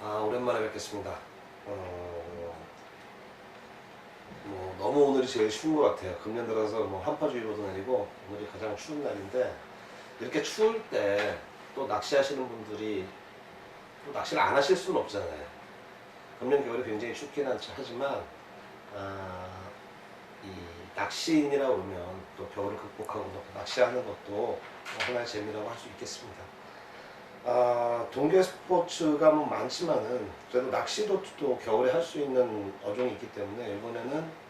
오랜만에 뵙겠습니다. 너무 오늘이 제일 추운 것 같아요. 금년 들어서 한파주의보도 내리고 오늘이 가장 추운 날인데, 이렇게 추울 때 또 낚시하시는 분들이 또 낚시를 안 하실 수는 없잖아요. 금년 겨울이 굉장히 춥긴 하지만, 이 낚시인이라고 그러면 또 겨울을 극복하고 또 낚시하는 것도 하나의 재미라고 할 수 있겠습니다. 동계 스포츠가 많지만은 그래도 낚시도 또 겨울에 할 수 있는 어종이 있기 때문에 이번에는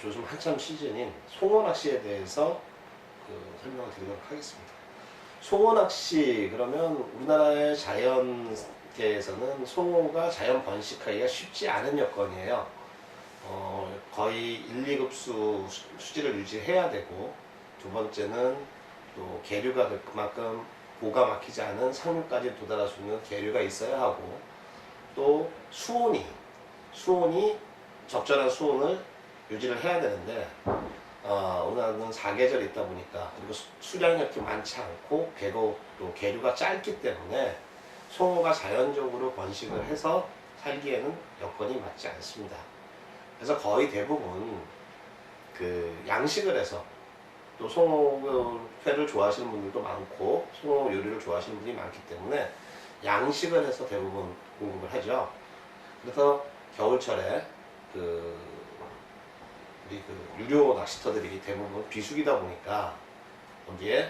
요즘 한참 시즌인 송어 낚시에 대해서 설명을 드리도록 하겠습니다. 송어 낚시 그러면 우리나라의 자연계에서는 송어가 자연 번식하기가 쉽지 않은 여건이에요. 거의 1, 2급수 수질을 유지해야 되고, 두 번째는 또 계류가 그만큼 보가 막히지 않은 상류까지 도달할 수 있는 계류가 있어야 하고, 또 수온이 적절한 수온을 유지를 해야 되는데, 우리나라는 사계절이 있다 보니까, 그리고 수량이 이렇게 많지 않고 또 계류가 짧기 때문에 송어가 자연적으로 번식을 해서 살기에는 여건이 맞지 않습니다. 그래서 거의 대부분 양식을 해서, 또 송어회를 좋아하시는 분들도 많고 송어 요리를 좋아하시는 분이 많기 때문에 양식을 해서 대부분 공급을 하죠. 그래서 겨울철에 우리 유료 낚시터들이 대부분 비수기다 보니까 거기에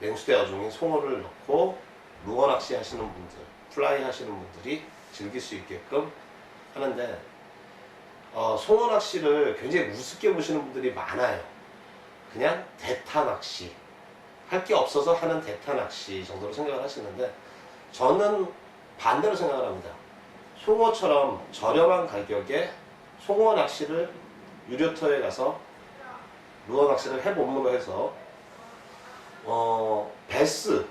냉수대 어종인 송어를 넣고 루어 낚시 하시는 분들, 플라이 하시는 분들이 즐길 수 있게끔 하는데, 송어 낚시를 굉장히 우습게 보시는 분들이 많아요. 그냥 대타 낚시, 할 게 없어서 하는 대타 낚시 정도로 생각을 하시는데, 저는 반대로 생각을 합니다. 송어처럼 저렴한 가격에 송어 낚시를 유료터에 가서 루어 낚시를 해봄으로 해서 베스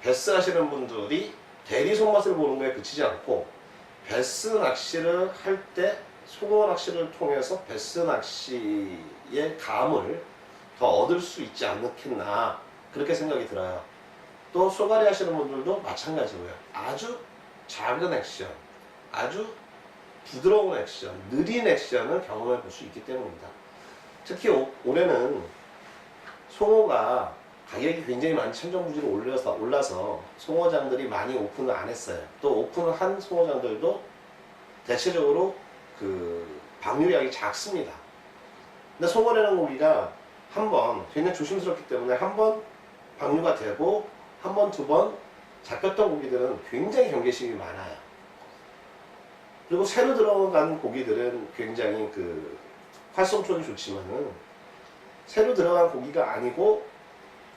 하시는 분들이 대리 손맛을 보는 거에 그치지 않고, 베스 낚시를 할 때 송어 낚시를 통해서 베스 낚시의 감을 더 얻을 수 있지 않겠나, 그렇게 생각이 들어요. 또 쏘가리 하시는 분들도 마찬가지고요. 아주 작은 액션, 아주 부드러운 액션, 느린 액션을 경험해 볼 수 있기 때문입니다. 특히 올해는 송어가 가격이 굉장히 많이 천정부지로 올라서 송어장들이 많이 오픈을 안 했어요. 또 오픈을 한 송어장들도 대체적으로 방류량이 작습니다. 근데 송어라는 고기가 굉장히 조심스럽기 때문에 한 번 방류가 되고 한 번, 두 번 잡혔던 고기들은 굉장히 경계심이 많아요. 그리고 새로 들어간 고기들은 굉장히 활성촉이 좋지만은, 새로 들어간 고기가 아니고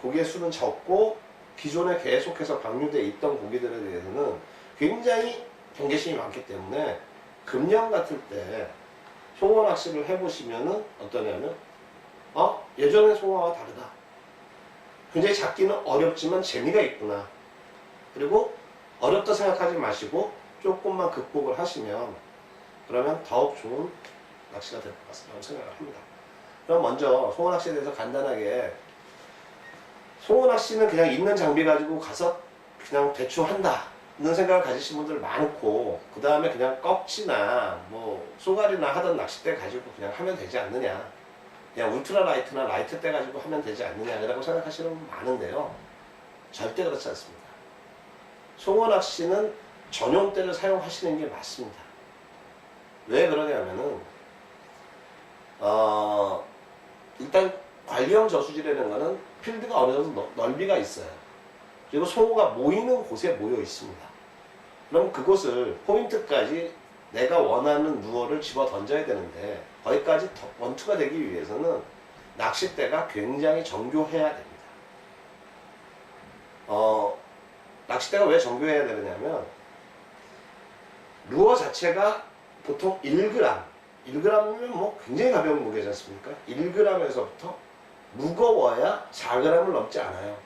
고기의 수는 적고 기존에 계속해서 방류되어 있던 고기들에 대해서는 굉장히 경계심이 많기 때문에, 금년 같을 때 송어 낚시를 해보시면은 어떠냐면, 예전의 송어와 다르다. 굉장히 잡기는 어렵지만 재미가 있구나. 그리고 어렵다 생각하지 마시고 조금만 극복을 하시면, 그러면 더욱 좋은 낚시가 될 것 같다고 생각을 합니다. 그럼 먼저 송어 낚시에 대해서 간단하게, 송어 낚시는 그냥 있는 장비 가지고 가서 그냥 대충 한다는 생각을 가지신 분들 많고, 그 다음에 그냥 꺽지나 쏘가리나 하던 낚싯대 가지고 그냥 하면 되지 않느냐, 그냥 울트라 라이트나 라이트 때 가지고 하면 되지 않느냐라고 생각하시는 분 많은데요. 절대 그렇지 않습니다. 송어 낚시는 전용대를 사용하시는 게 맞습니다. 왜 그러냐면은, 일단 관리형 저수지라는 거는 필드가 어느 정도 넓이가 있어요. 그리고 송어가 모이는 곳에 모여 있습니다. 그럼 그곳을 포인트까지 내가 원하는 루어를 집어 던져야 되는데, 거기까지 원투가 되기 위해서는 낚싯대가 굉장히 정교해야 됩니다. 낚싯대가 왜 정교해야 되느냐면, 루어 자체가 보통 1g, 1g이면 굉장히 가벼운 무게지 않습니까? 1g에서부터 무거워야 4g을 넘지 않아요.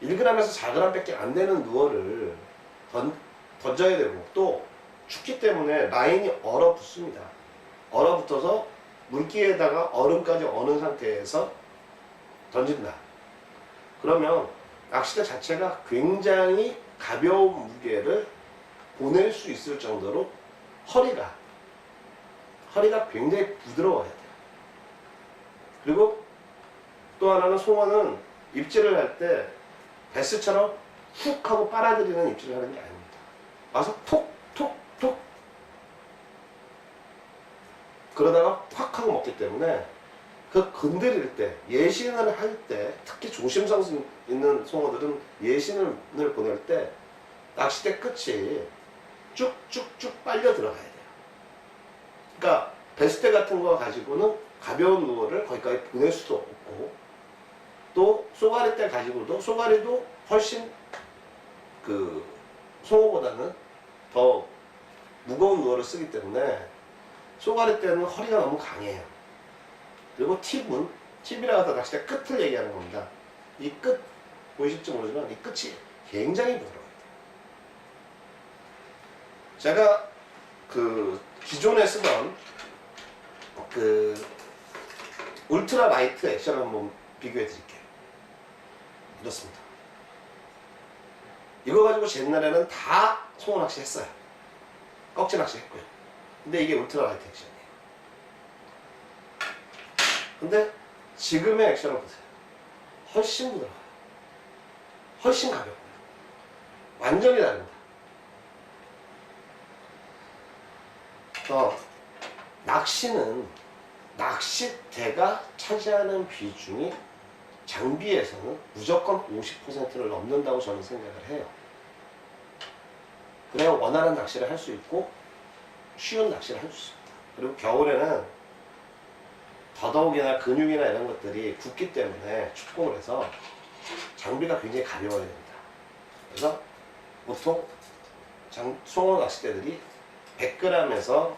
1g에서 4g 밖에 안 되는 루어를 던져야 되고, 또 춥기 때문에 라인이 얼어붙습니다. 얼어붙어서 물기에다가 얼음까지 어는 상태에서 던진다. 그러면 낚싯대 자체가 굉장히 가벼운 무게를 보낼 수 있을 정도로 허리가 굉장히 부드러워야 돼요. 그리고 또 하나는 송어는 입질을 할 때 베스처럼 훅 하고 빨아들이는 입질을 하는 게 아닙니다. 와서 톡 톡 톡 그러다가 확 하고 먹기 때문에 그 건드릴 때, 예신을 할 때, 특히 조심성 있는 송어들은 예신을 보낼 때 낚싯대 끝이 쭉쭉쭉 빨려 들어가야 돼요. 그러니까 베스트 같은 거 가지고는 가벼운 루어를 거기까지 보낼 수도 없고, 또 쏘가리대 가지고도 쏘가리도 훨씬 그 송어보다는 더 무거운 루어를 쓰기 때문에 쏘가리대는 허리가 너무 강해요. 그리고 팁이라고 해서 낚싯대 끝을 얘기하는 겁니다. 이 끝 보이실지 모르지만 이 끝이 굉장히 부드러워요. 제가 그 기존에 쓰던 그 울트라 라이트 액션을 한번 비교해 드릴게요. 이렇습니다. 이거 가지고 제 옛날에는 다 송어 낚시 했어요. 꺽지 낚시 했고요. 근데 이게 울트라 라이트 액션이에요. 근데 지금의 액션을 보세요. 훨씬 부드러워요. 훨씬 가볍고요. 완전히 다릅니다. 낚시는 낚싯대가 차지하는 비중이 장비에서는 무조건 50%를 넘는다고 저는 생각을 해요. 그래야 원하는 낚시를 할 수 있고 쉬운 낚시를 할 수 있습니다. 그리고 겨울에는 더더욱이나 근육이나 이런 것들이 굳기 때문에 축복을 해서 장비가 굉장히 가벼워야 됩니다. 그래서 보통 송어 낚싯대들이 100g에서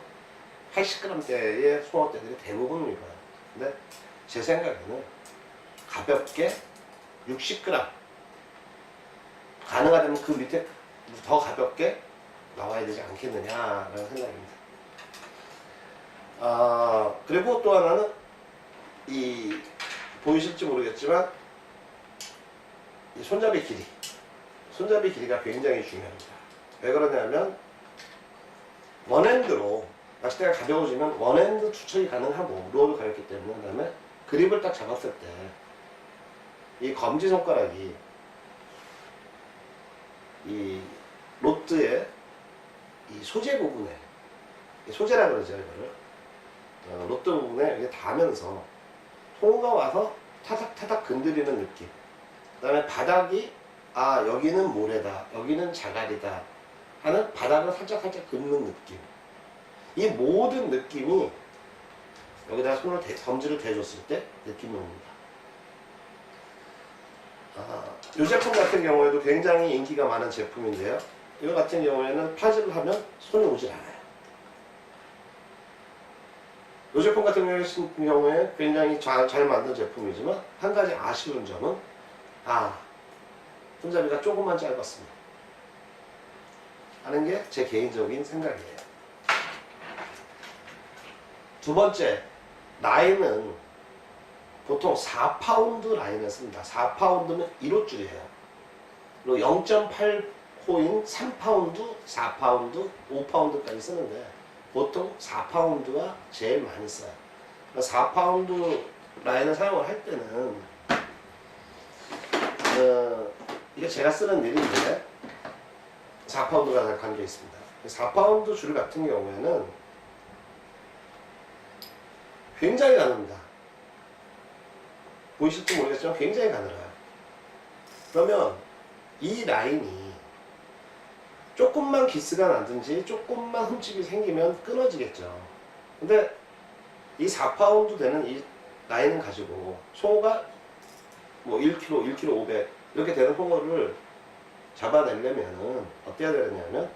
80g대의 송어대들이 대부분 입어요. 근데 제 생각에는 가볍게 60g, 가능하다면 그 밑에 더 가볍게 나와야 되지 않겠느냐라는 생각입니다. 그리고 또 하나는 이 보이실지 모르겠지만 이 손잡이 길이가 굉장히 중요합니다. 왜 그러냐면 원핸드로 낚싯대가 가벼워지면 원핸드 추측이 가능하고 루어도 가볍기 때문에, 그 다음에 그립을 딱 잡았을 때 이 검지손가락이 이 로트의 이 소재 부분에, 소재라 그러죠, 이거를 로트 부분에 이게 닿으면서 송어가 와서 타닥타닥 건드리는 느낌, 그 다음에 바닥이 여기는 모래다, 여기는 자갈이다 하는 바닥을 살짝 긁는 느낌, 이 모든 느낌이 여기다가 검지를 대줬을 때 느낌이 옵니다. 이 제품 같은 경우에도 굉장히 인기가 많은 제품인데요. 이거 같은 경우에는 파지를 하면 손이 오질 않아요. 이 제품 같은 경우에 굉장히 잘 만든 제품이지만 한 가지 아쉬운 점은 손잡이가 조금만 짧았습니다 하는 게 제 개인적인 생각이에요. 두 번째, 라인은 보통 4파운드 라인을 씁니다. 4파운드면 1호줄이에요. 그리고 0.8호인 3파운드, 4파운드, 5파운드까지 쓰는데 보통 4파운드가 제일 많이 써요. 4파운드 라인을 사용을 할 때는 이게 제가 쓰는 릴인데 4파운드가 담겨 있습니다. 4파운드 줄 같은 경우에는 굉장히 가늡니다. 보이실지 모르겠지만 굉장히 가늘어요. 그러면 이 라인이 조금만 기스가 나든지 조금만 흠집이 생기면 끊어지겠죠. 근데 이 4파운드 되는 이 라인을 가지고 송어가 뭐 1kg, 1kg 500 이렇게 되는 송어를 잡아내려면 어때야 되느냐면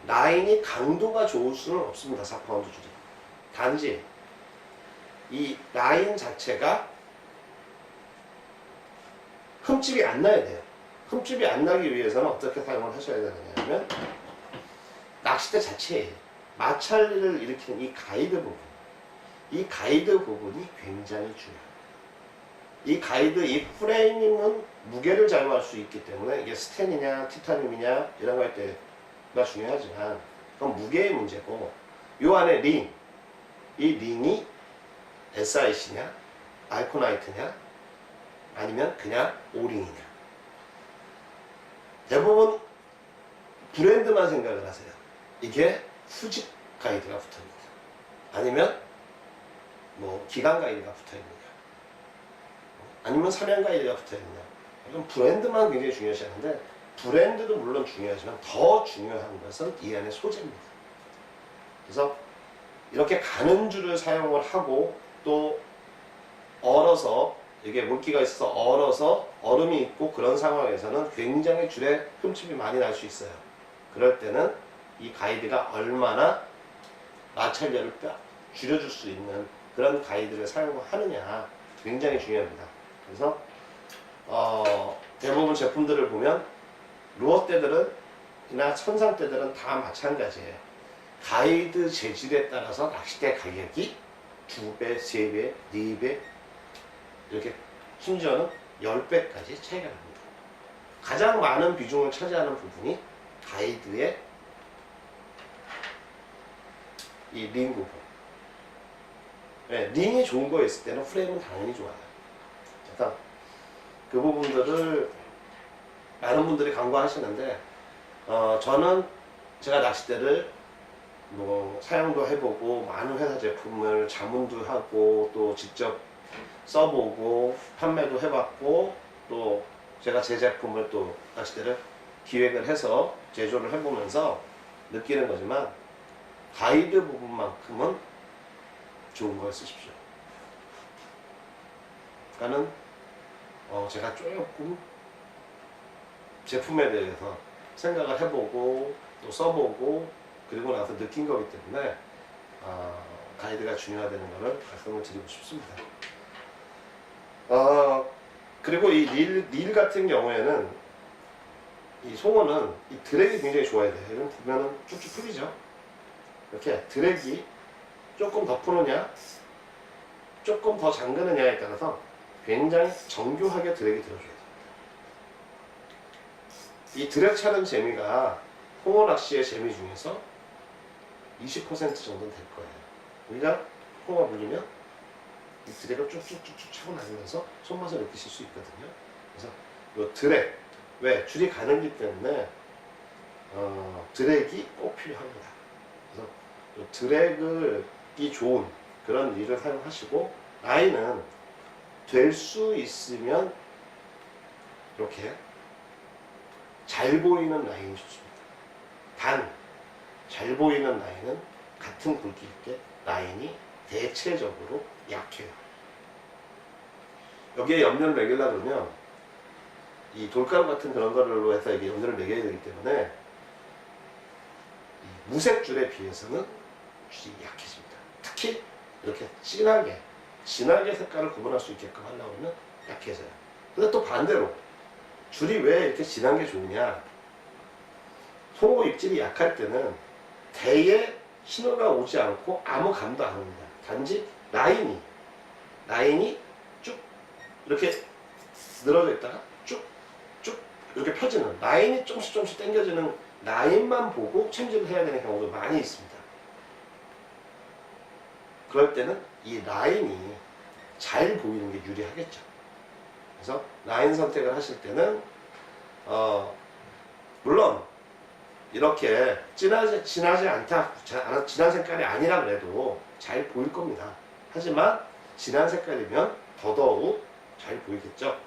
라인이 강도가 좋을 수는 없습니다. 4파운드 줄이. 단지 이 라인 자체가 흠집이 안 나야 돼요. 흠집이 안 나기 위해서는 어떻게 사용을 하셔야 되느냐면 낚싯대 자체에 마찰리를 일으키는 이 가이드 부분이 굉장히 중요합니다. 이 가이드, 이 프레임은 무게를 좌우할 수 있기 때문에 이게 스텐이냐 티타늄이냐 이런 거 할 때가 중요하지만 그건 무게의 문제고, 요 안에 링, 이 링이 SIC냐 알코나이트냐 아니면 그냥 오링이냐. 대부분 브랜드만 생각을 하세요. 이게 수직 가이드가 붙어있느냐 아니면 뭐 기간 가이드가 붙어있느냐 아니면 사량 가이드가 붙어있느냐. 이건 브랜드만 굉장히 중요시 하는데, 브랜드도 물론 중요하지만 더 중요한 것은 이 안의 소재입니다. 그래서 이렇게 가는 줄을 사용을 하고 또 얼어서, 이게 물기가 있어서 얼어서 얼음이 있고 그런 상황에서는 굉장히 줄에 흠집이 많이 날 수 있어요. 그럴 때는 이 가이드가 얼마나 마찰력을 줄여줄 수 있는 그런 가이드를 사용하느냐 굉장히 중요합니다. 그래서 대부분 제품들을 보면 루어대들이나 천상대들은 다 마찬가지예요. 가이드 재질에 따라서 낚싯대 가격이 2배, 3배, 4배 이렇게 심지어는 10배까지 차이가 납니다. 가장 많은 비중을 차지하는 부분이 가이드의 이 링 부분. 네, 링이 좋은 거 있을 때는 프레임은 당연히 좋아요. 그래서 그 부분들을 많은 분들이 간과하시는데, 저는 제가 낚싯대를 뭐 사용도 해보고 많은 회사 제품을 자문도 하고 또 직접 써보고 판매도 해봤고 또 제가 제 제품을 또 낚싯대를 기획을 해서 제조를 해보면서 느끼는 거지만, 가이드 부분만큼은 좋은 걸 쓰십시오. 그러니까는 제가 조금 제품에 대해서 생각을 해보고 또 써보고 그리고 나서 느낀 거기 때문에 가이드가 중요하다는 것을 말씀을 드리고 싶습니다. 그리고 이 릴 같은 경우에는 이 송어는 이 드랙이 굉장히 좋아야 돼요. 이런 보면은 쭉쭉 풀리죠. 이렇게 드랙이 조금 더 푸느냐 조금 더 잠그느냐에 따라서 굉장히 정교하게 드랙이 들어줘야 돼요. 이 드랙 차는 재미가 홍어 낚시의 재미 중에서 20% 정도는 될 거예요. 우리가 홍어 물리면 이 드랙을 쭉쭉쭉쭉 차고 나면서 손맛을 느끼실 수 있거든요. 그래서 이 드랙, 왜? 줄이 가늘기 때문에 드랙이 꼭 필요합니다. 그래서 이 드랙이 좋은 그런 릴을 사용하시고, 라인은 될 수 있으면 이렇게 잘 보이는 라인이 좋습니다. 단, 잘 보이는 라인은 같은 굵기일 때 라인이 대체적으로 약해요. 여기에 염료를 매기려고 그러면 이 돌가루 같은 그런 거로 해서 이게 염료를 매겨야 되기 때문에 이 무색 줄에 비해서는 줄이 약해집니다. 특히 이렇게 진하게 색깔을 구분할 수 있게끔 하려고 하면 약해져요. 근데 또 반대로 줄이 왜 이렇게 진한 게 좋으냐, 송어 입질이 약할 때는 대에 신호가 오지 않고 아무 감도 안 옵니다. 단지 라인이 쭉 이렇게 늘어져 있다가 쭉쭉 이렇게 펴지는, 라인이 조금씩 당겨지는 라인만 보고 챔질을 해야 되는 경우도 많이 있습니다. 그럴 때는 이 라인이 잘 보이는 게 유리하겠죠. 그래서 라인 선택을 하실 때는 물론 이렇게 진하지 않다, 진한 색깔이 아니라 그래도 잘 보일 겁니다. 하지만 진한 색깔이면 더더욱 잘 보이겠죠.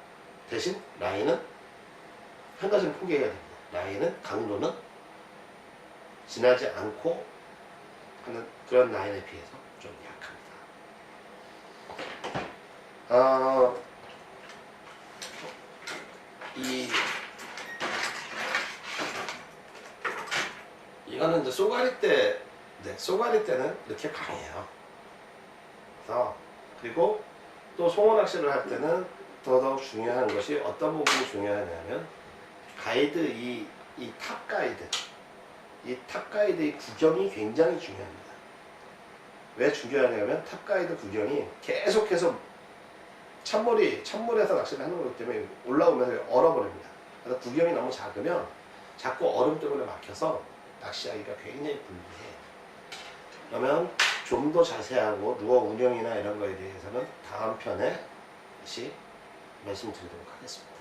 대신 라인은 한 가지는 포기해야 됩니다. 라인은 강도는 진하지 않고 하는 그런 라인에 비해서 좀 약합니다. 이거는 이제 쏘가리 때는 이렇게 강해요. 그래서 그리고 또 송어 낚시를 할 때는 더더욱 중요한 것이 어떤 부분이 중요하냐면 가이드, 이 탑 가이드의 구경이 굉장히 중요합니다. 왜 중요하냐면 탑 가이드 구경이 계속해서 찬물에서 낚시를 하는 거기 때문에 올라오면서 얼어버립니다. 그래서 구경이 너무 작으면 자꾸 얼음 때문에 막혀서 낚시하기가 굉장히 불리해. 그러면 좀 더 자세하고 루어 운영이나 이런 거에 대해서는 다음 편에 다시 말씀드리도록 하겠습니다.